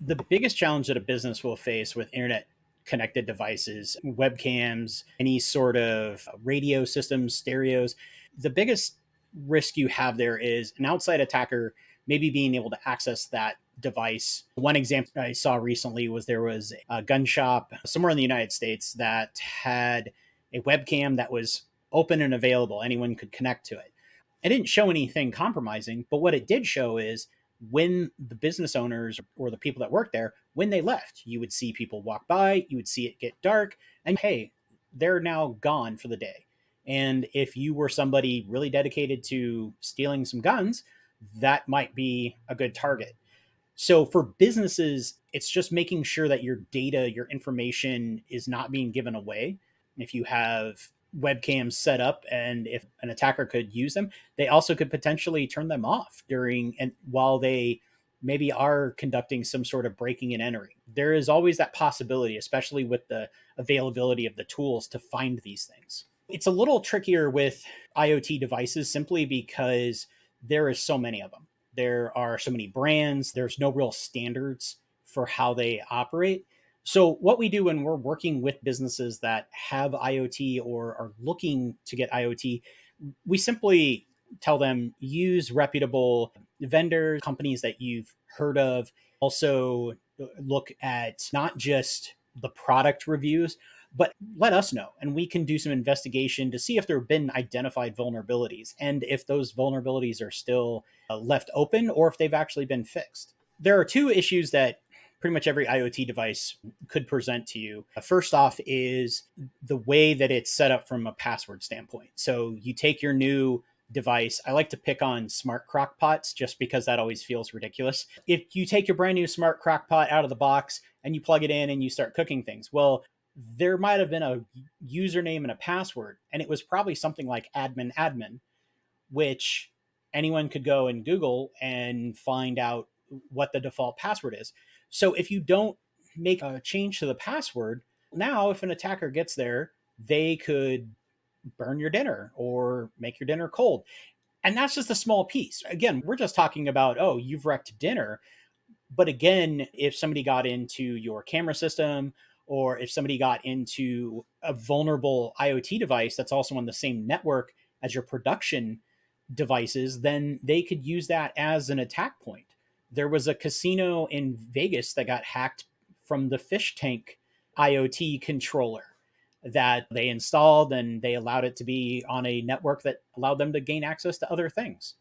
The biggest challenge that a business will face with internet connected devices, webcams, any sort of radio systems, stereos, the biggest risk you have there is an outside attacker maybe being able to access that device. One example I saw recently was there was a gun shop somewhere in the United States that had a webcam that was open and available. Anyone could connect to it. It didn't show anything compromising, but what it did show is when the business owners or the people that worked there, when they left, you would see people walk by, you would see it get dark, and hey, they're now gone for the day. And if you were somebody really dedicated to stealing some guns, that might be a good target. So for businesses, it's just making sure that your data, your information is not being given away. If you have webcams set up and if an attacker could use them, they also could potentially turn them off during and while they maybe are conducting some sort of breaking and entering. There is always that possibility, especially with the availability of the tools to find these things. It's a little trickier with IoT devices simply because there is so many of them. There are so many brands, there's no real standards for how they operate. So, what we do when we're working with businesses that have IoT or are looking to get IoT, we simply tell them use reputable vendors, companies that you've heard of. Also, look at not just the product reviews, but let us know and we can do some investigation to see if there have been identified vulnerabilities and if those vulnerabilities are still left open or if they've actually been fixed. There are two issues that pretty much every IoT device could present to you. First off is the way that it's set up from a password standpoint. So you take your new device. I like to pick on smart crockpots just because that always feels ridiculous. If you take your brand new smart crockpot out of the box and you plug it in and you start cooking things, well, there might have been a username and a password, and it was probably something like admin, which anyone could go and Google and find out what the default password is. So if you don't make a change to the password, now if an attacker gets there, they could burn your dinner or make your dinner cold. And that's just a small piece. Again, we're just talking about, oh, you've wrecked dinner. But again, if somebody got into your camera system or if somebody got into a vulnerable IoT device that's also on the same network as your production devices, then they could use that as an attack point. There was a casino in Vegas that got hacked from the fish tank IoT controller that they installed and they allowed it to be on a network that allowed them to gain access to other things.